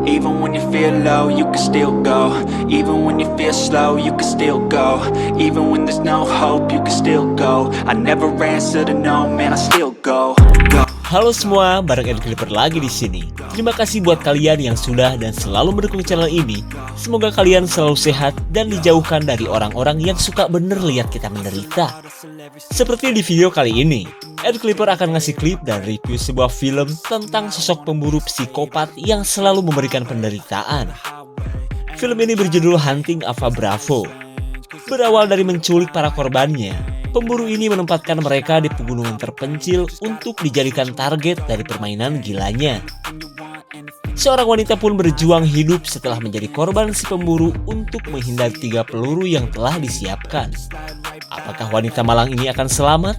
Even when you feel low, you can still go. Even when you feel slow, you can still go. Even when there's no hope, you can still go. I never answer to no, man, I still go. Halo semua, bareng Ed Clipper lagi di sini. Terima kasih buat kalian yang sudah dan selalu mendukung channel ini. Semoga kalian selalu sehat dan dijauhkan dari orang-orang yang suka bener lihat kita menderita. Seperti di video kali ini, Ed Clipper akan ngasih klip dan review sebuah film tentang sosok pemburu psikopat yang selalu memberikan penderitaan. Film ini berjudul Hunting Ava Bravo. Berawal dari menculik para korbannya, pemburu ini menempatkan mereka di pegunungan terpencil untuk dijadikan target dari permainan gilanya. Seorang wanita pun berjuang hidup setelah menjadi korban si pemburu untuk menghindari 3 peluru yang telah disiapkan. Apakah wanita malang ini akan selamat?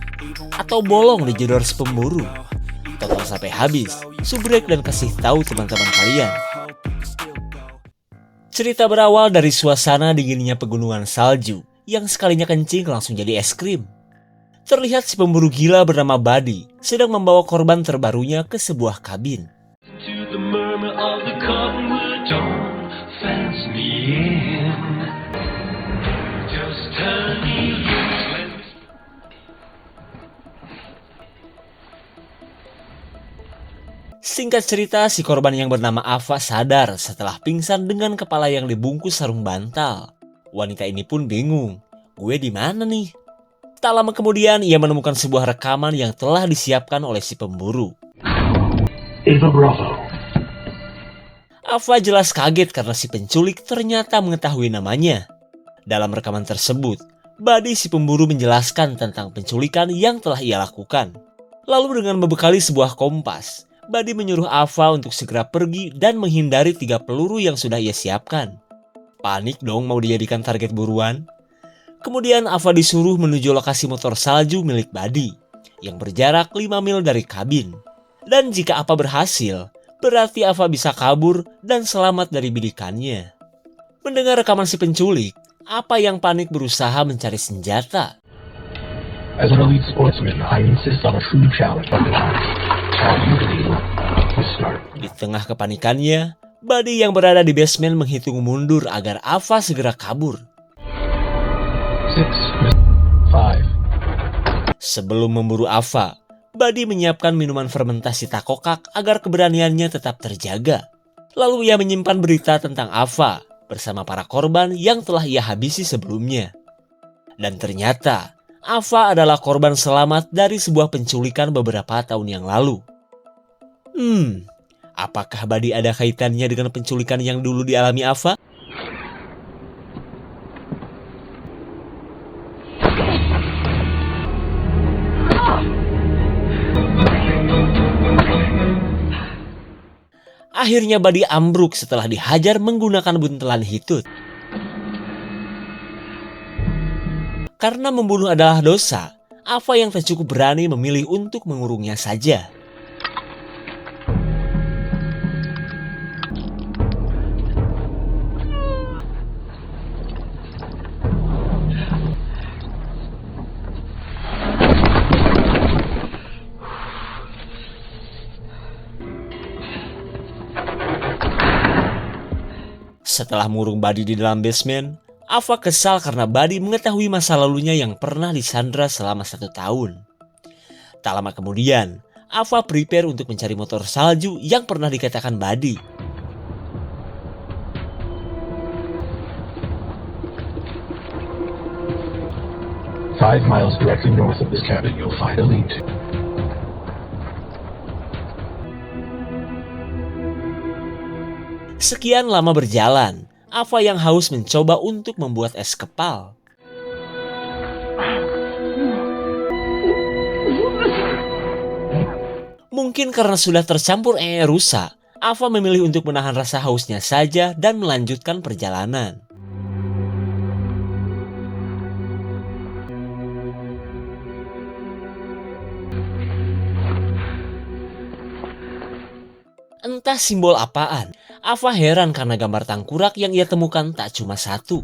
Atau bolong dijedor si pemburu? Tonton sampai habis, subrek dan kasih tahu teman-teman kalian. Cerita berawal dari suasana dinginnya pegunungan salju yang sekalinya kencing langsung jadi es krim. Terlihat si pemburu gila bernama Buddy sedang membawa korban terbarunya ke sebuah kabin. Singkat cerita, si korban yang bernama Ava sadar setelah pingsan dengan kepala yang dibungkus sarung bantal. Wanita ini pun bingung, gue di mana nih? Tak lama kemudian, ia menemukan sebuah rekaman yang telah disiapkan oleh si pemburu. Ava Bravo. Ava jelas kaget karena si penculik ternyata mengetahui namanya. Dalam rekaman tersebut, Buddy si pemburu menjelaskan tentang penculikan yang telah ia lakukan. Lalu dengan membekali sebuah kompas, Buddy menyuruh Ava untuk segera pergi dan menghindari 3 peluru yang sudah ia siapkan. Panik dong mau dijadikan target buruan. Kemudian Ava disuruh menuju lokasi motor salju milik Buddy yang berjarak 5 mil dari kabin. Dan jika Ava berhasil, berarti Ava bisa kabur dan selamat dari bidikannya. Mendengar rekaman si penculik, Ava yang panik berusaha mencari senjata. As an elite sportsman, I insist on a true challenge of the time. Di tengah kepanikannya, Buddy yang berada di basement menghitung mundur agar Ava segera kabur. 6, 5. Sebelum memburu Ava, Buddy menyiapkan minuman fermentasi takokak agar keberaniannya tetap terjaga. Lalu ia menyimpan berita tentang Ava bersama para korban yang telah ia habisi sebelumnya. Dan ternyata, Ava adalah korban selamat dari sebuah penculikan beberapa tahun yang lalu. Apakah Buddy ada kaitannya dengan penculikan yang dulu dialami Ava? Akhirnya Buddy ambruk setelah dihajar menggunakan buntelan hitut. Karena membunuh adalah dosa, Ava yang tak cukup berani memilih untuk mengurungnya saja. Setelah mengurung Buddy di dalam basement, Ava kesal karena Buddy mengetahui masa lalunya yang pernah disandra selama 1 tahun. Tak lama kemudian, Ava prepare untuk mencari motor salju yang pernah dikatakan Buddy. Five miles directly north of this cabin, you'll find a lead-to. Sekian lama berjalan, Ava yang haus mencoba untuk membuat es kepal. Mungkin karena sudah tercampur rusa, Ava memilih untuk menahan rasa hausnya saja dan melanjutkan perjalanan. Entah simbol apaan, Ava heran karena gambar tengkorak yang ia temukan tak cuma 1.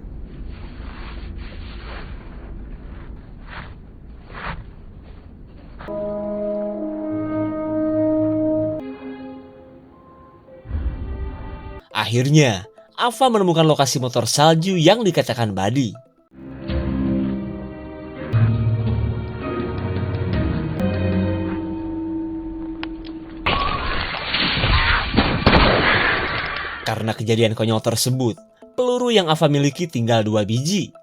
Akhirnya, Ava menemukan lokasi motor salju yang dikatakan Buddy. Karena kejadian konyol tersebut, peluru yang Ava miliki tinggal 2 biji.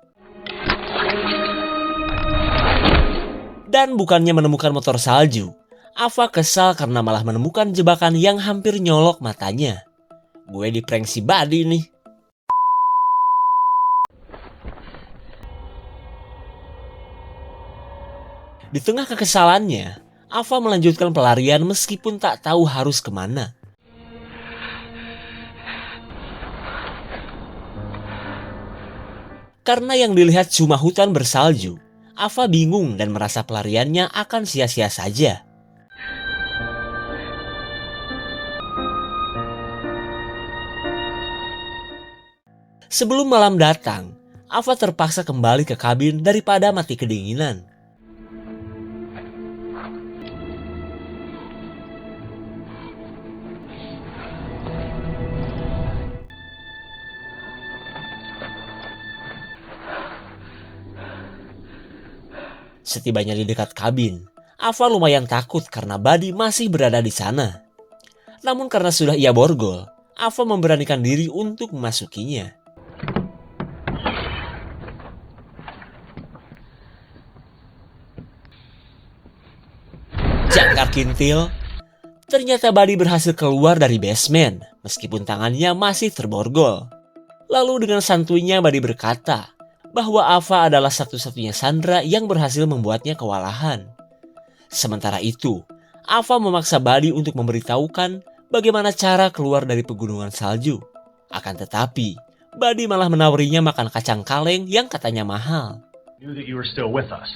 Dan bukannya menemukan motor salju, Ava kesal karena malah menemukan jebakan yang hampir nyolok matanya. Gue diprank si Buddy nih. Di tengah kekesalannya, Ava melanjutkan pelarian meskipun tak tahu harus kemana. Karena yang dilihat cuma hutan bersalju, Ava bingung dan merasa pelariannya akan sia-sia saja. Sebelum malam datang, Ava terpaksa kembali ke kabin daripada mati kedinginan. Setibanya di dekat kabin, Ava lumayan takut karena Buddy masih berada di sana. Namun karena sudah ia borgol, Ava memberanikan diri untuk memasukinya. Jangkar kintil, ternyata Buddy berhasil keluar dari basement meskipun tangannya masih terborgol. Lalu dengan santuinya Buddy berkata bahwa Ava adalah satu-satunya Sandra yang berhasil membuatnya kewalahan. Sementara itu, Ava memaksa Buddy untuk memberitahukan bagaimana cara keluar dari pegunungan salju. Akan tetapi, Buddy malah menawarinya makan kacang kaleng yang katanya mahal. Knew that you were still with us.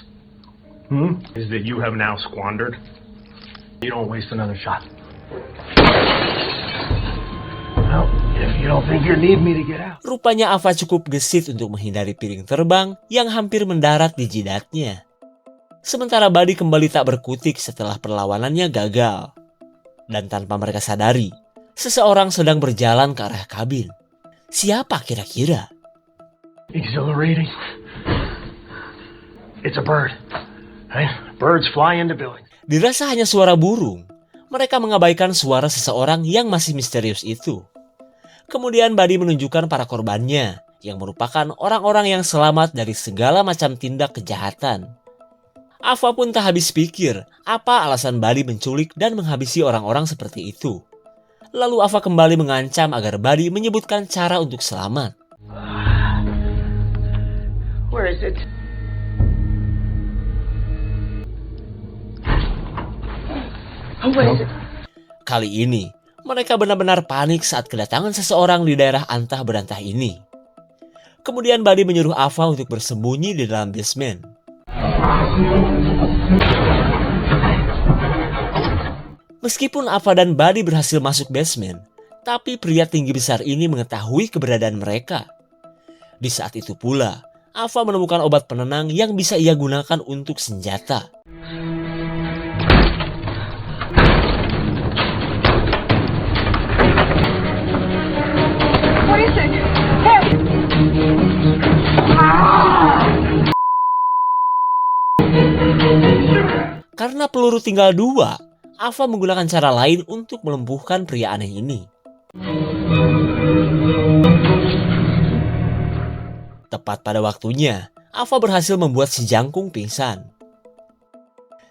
Is that you have now squandered? You don't waste another shot. Well, if you don't think you need me to get out. Rupanya Ava cukup gesit untuk menghindari piring terbang yang hampir mendarat di jidatnya. Sementara Buddy kembali tak berkutik setelah perlawanannya gagal. Dan tanpa mereka sadari, seseorang sedang berjalan ke arah kabin. Siapa kira-kira? Exhilarating. It's a bird. Right? Birds fly into buildings. Dirasa hanya suara burung, mereka mengabaikan suara seseorang yang masih misterius itu. Kemudian Buddy menunjukkan para korbannya, yang merupakan orang-orang yang selamat dari segala macam tindak kejahatan. Ava pun tak habis pikir apa alasan Buddy menculik dan menghabisi orang-orang seperti itu. Lalu Ava kembali mengancam agar Buddy menyebutkan cara untuk selamat. Where is it? What is it? Kali ini, mereka benar-benar panik saat kedatangan seseorang di daerah antah berantah ini. Kemudian Buddy menyuruh Ava untuk bersembunyi di dalam basement. Meskipun Ava dan Buddy berhasil masuk basement, tapi pria tinggi besar ini mengetahui keberadaan mereka. Di saat itu pula, Ava menemukan obat penenang yang bisa ia gunakan untuk senjata. What is it? Hey! Karena peluru tinggal 2, Ava menggunakan cara lain untuk melumpuhkan pria aneh ini. Tepat pada waktunya, Ava berhasil membuat si jangkung pingsan.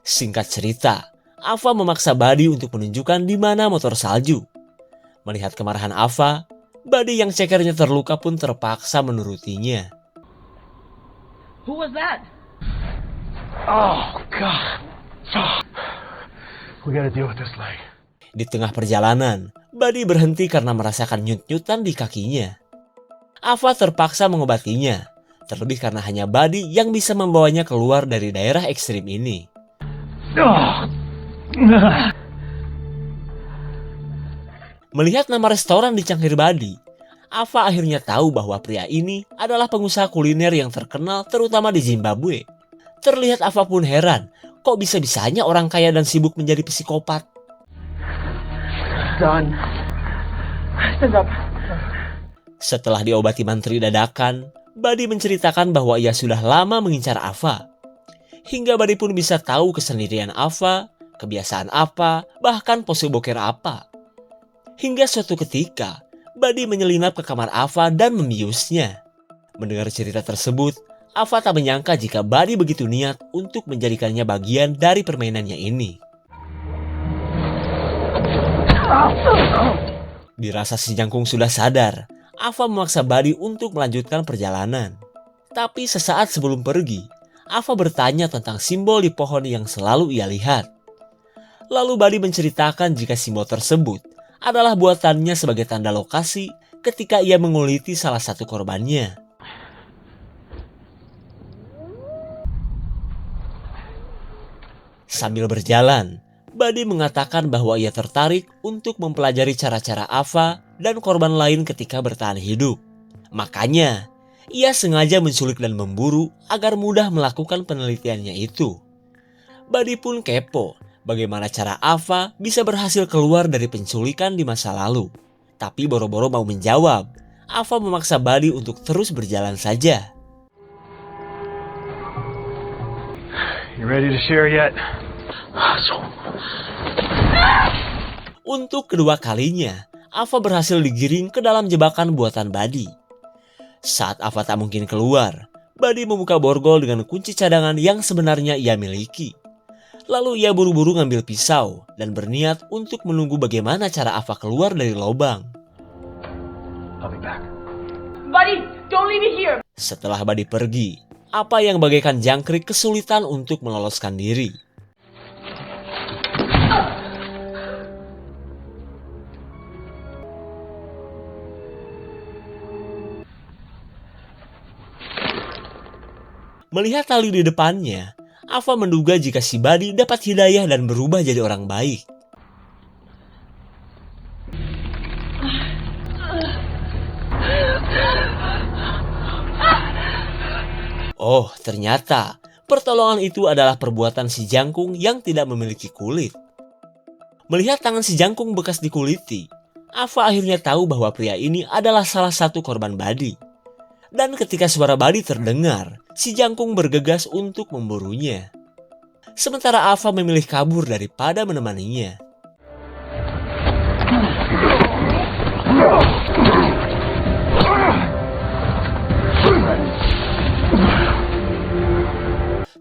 Singkat cerita, Ava memaksa Buddy untuk menunjukkan di mana motor salju. Melihat kemarahan Ava, Buddy yang cekernya terluka pun terpaksa menurutinya. Who was that? Oh, God. Oh. We gotta deal with this leg. Di tengah perjalanan, Buddy berhenti karena merasakan nyut-nyutan di kakinya. Ava terpaksa mengobatinya, terlebih karena hanya Buddy yang bisa membawanya keluar dari daerah ekstrim ini. Oh. Melihat nama restoran di cangkir Buddy, Ava akhirnya tahu bahwa pria ini adalah pengusaha kuliner yang terkenal terutama di Zimbabwe. Terlihat Ava pun heran, kok bisa-bisanya orang kaya dan sibuk menjadi psikopat. Done. Stand up. Setelah diobati mantri dadakan, Buddy menceritakan bahwa ia sudah lama mengincar Ava. Hingga Buddy pun bisa tahu kesendirian Ava, kebiasaan apa, bahkan pose boker apa. Hingga suatu ketika, Buddy menyelinap ke kamar Ava dan membiusnya. Mendengar cerita tersebut, Ava tak menyangka jika Buddy begitu niat untuk menjadikannya bagian dari permainannya ini. Dirasa si jangkung sudah sadar, Ava memaksa Buddy untuk melanjutkan perjalanan. Tapi sesaat sebelum pergi, Ava bertanya tentang simbol di pohon yang selalu ia lihat. Lalu Buddy menceritakan jika simbol tersebut adalah buatannya sebagai tanda lokasi ketika ia menguliti salah satu korbannya. Sambil berjalan, Buddy mengatakan bahwa ia tertarik untuk mempelajari cara-cara Ava dan korban lain ketika bertahan hidup. Makanya, ia sengaja menculik dan memburu agar mudah melakukan penelitiannya itu. Buddy pun kepo bagaimana cara Ava bisa berhasil keluar dari penculikan di masa lalu. Tapi boro-boro mau menjawab, Ava memaksa Buddy untuk terus berjalan saja. You ready to share yet? Untuk kedua kalinya, Ava berhasil digiring ke dalam jebakan buatan Buddy. Saat Ava tak mungkin keluar, Buddy membuka borgol dengan kunci cadangan yang sebenarnya ia miliki. Lalu ia buru-buru ngambil pisau dan berniat untuk menunggu bagaimana cara Ava keluar dari lubang. I'll be back. Buddy, don't leave me here. Setelah Buddy pergi, Ava yang bagaikan jangkrik kesulitan untuk meloloskan diri. Melihat tali di depannya, Ava menduga jika si Buddy dapat hidayah dan berubah jadi orang baik. Oh, ternyata pertolongan itu adalah perbuatan si jangkung yang tidak memiliki kulit. Melihat tangan si jangkung bekas dikuliti, Ava akhirnya tahu bahwa pria ini adalah salah satu korban Buddy. Dan ketika suara Buddy terdengar, si jangkung bergegas untuk memburunya. Sementara Ava memilih kabur daripada menemaninya.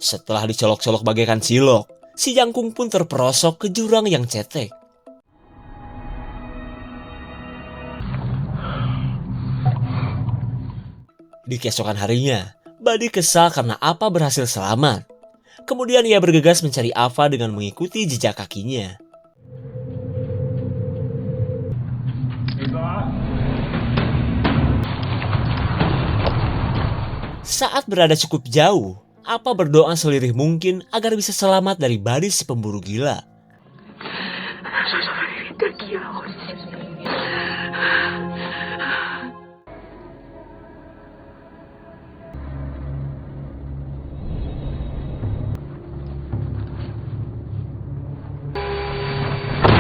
Setelah dicolok-colok bagaikan cilok, si jangkung pun terperosok ke jurang yang cetek. Di keesokan harinya, Buddy kesal karena Ava berhasil selamat. Kemudian ia bergegas mencari Ava dengan mengikuti jejak kakinya. Saat berada cukup jauh, Ava berdoa selirih mungkin agar bisa selamat dari Buddy si pemburu gila.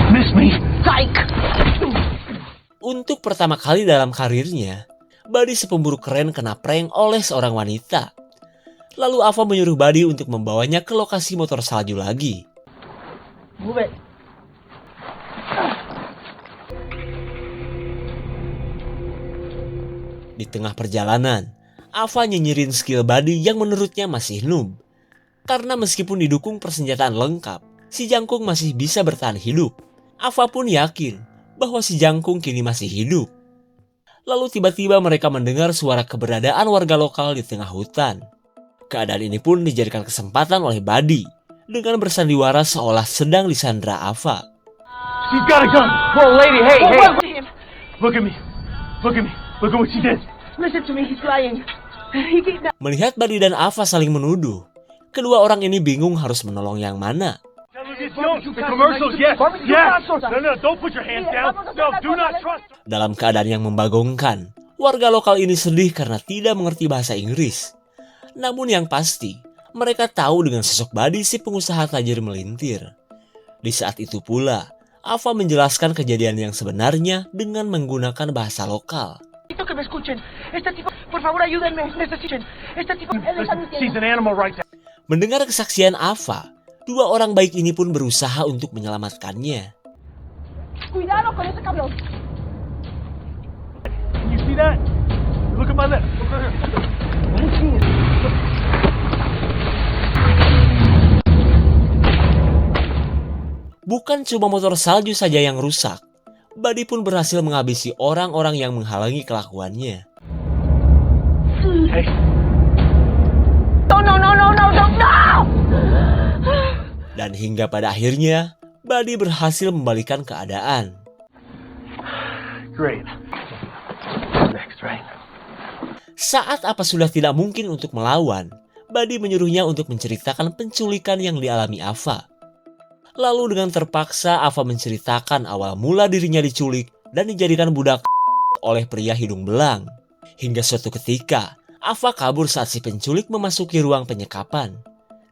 Miss me. Untuk pertama kali dalam karirnya, Buddy si pemburu keren kena prank oleh seorang wanita. Lalu Ava menyuruh Buddy untuk membawanya ke lokasi motor salju lagi. Move it. Di tengah perjalanan, Ava nyinyirin skill Buddy yang menurutnya masih noob. Karena meskipun didukung persenjataan lengkap, si jangkung masih bisa bertahan hidup. Ava pun yakin bahwa si jangkung kini masih hidup. Lalu tiba-tiba mereka mendengar suara keberadaan warga lokal di tengah hutan. Keadaan ini pun dijadikan kesempatan oleh Buddy dengan bersandiwara seolah sedang disandra Ava. She's got a gun. Whoa, lady, hey, What hey. was him? Look at me. Look at me. Look at what she did. Listen to me, he's lying. He did that. Melihat Buddy dan Ava saling menuduh, kedua orang ini bingung harus menolong yang mana. Don't. The commercials, yes. Yes. No, don't put your hands down. No, do not trust. Dalam keadaan yang membagongkan, warga lokal ini sedih karena tidak mengerti bahasa Inggris. Namun yang pasti, mereka tahu dengan sosok Buddy si pengusaha tajir melintir. Di saat itu pula, Ava menjelaskan kejadian yang sebenarnya dengan menggunakan bahasa lokal. Necesito que me escuchen. Este tipo, por favor, ayúdenme. Necesiten. Este tipo, él está Listen, she's mintiendo. an animal rights. Mendengar kesaksian Ava, dua orang baik ini pun berusaha untuk menyelamatkannya. Cuidado con ese cabrón. Can you see that? Look at my lip. Look right here. Bukan cuma motor salju saja yang rusak, Buddy pun berhasil menghabisi orang-orang yang menghalangi kelakuannya. Hey, No, no, no, no, no, no, no! Dan hingga pada akhirnya, Buddy berhasil membalikan keadaan. great. Next, right? Saat Ava sudah tidak mungkin untuk melawan, Buddy menyuruhnya untuk menceritakan penculikan yang dialami Ava. Lalu dengan terpaksa Ava menceritakan awal mula dirinya diculik dan dijadikan budak oleh pria hidung belang. Hingga suatu ketika, Ava kabur saat si penculik memasuki ruang penyekapan.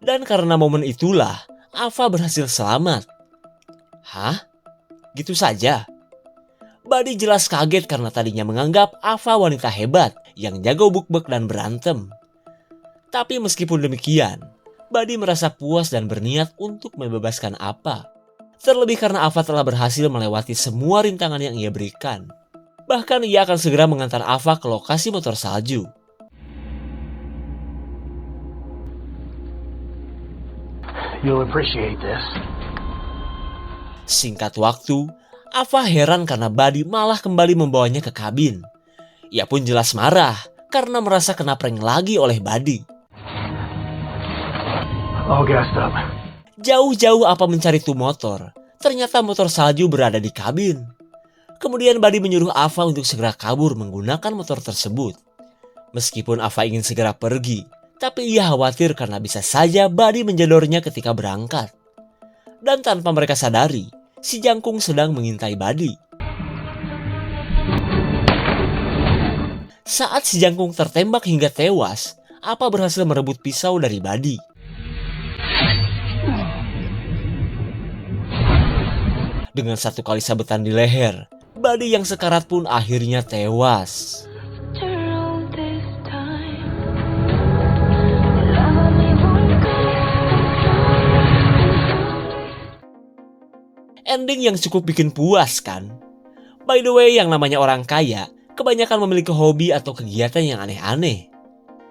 Dan karena momen itulah, Ava berhasil selamat. Hah? Gitu saja? Buddy jelas kaget karena tadinya menganggap Ava wanita hebat yang jago buk-buk dan berantem. Tapi meskipun demikian, Buddy merasa puas dan berniat untuk membebaskan Ava. Terlebih karena Ava telah berhasil melewati semua rintangan yang ia berikan. Bahkan ia akan segera mengantar Ava ke lokasi motor salju. You'll appreciate this. Singkat waktu, Ava heran karena Buddy malah kembali membawanya ke kabin. Ia pun jelas marah karena merasa kena prank lagi oleh Buddy. All gassed up. Jauh-jauh Ava mencari tuh motor. Ternyata motor salju berada di kabin. Kemudian Buddy menyuruh Ava untuk segera kabur menggunakan motor tersebut. Meskipun Ava ingin segera pergi, tapi ia khawatir karena bisa saja Buddy menjodornya ketika berangkat. Dan tanpa mereka sadari, si Jangkung sedang mengintai Buddy. Saat si Jangkung tertembak hingga tewas, Ava berhasil merebut pisau dari Buddy. Dengan satu kali sabetan di leher, Buddy yang sekarat pun akhirnya tewas. Ending yang cukup bikin puas kan? By the way, yang namanya orang kaya kebanyakan memiliki hobi atau kegiatan yang aneh-aneh.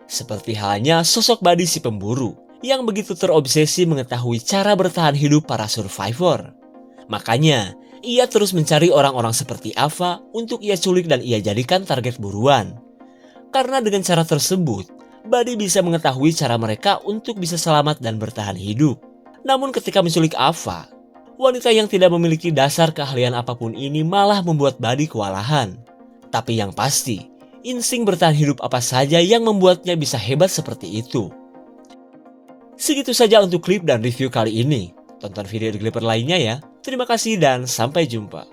Seperti halnya sosok Buddy si pemburu yang begitu terobsesi mengetahui cara bertahan hidup para survivor. Makanya, ia terus mencari orang-orang seperti Ava untuk ia culik dan ia jadikan target buruan. Karena dengan cara tersebut, Buddy bisa mengetahui cara mereka untuk bisa selamat dan bertahan hidup. Namun ketika menculik Ava, wanita yang tidak memiliki dasar keahlian apapun ini malah membuat Buddy kewalahan. Tapi yang pasti, insting bertahan hidup apa saja yang membuatnya bisa hebat seperti itu. Segitu saja untuk klip dan review kali ini. Tonton video The Clipper lainnya ya. Terima kasih dan sampai jumpa.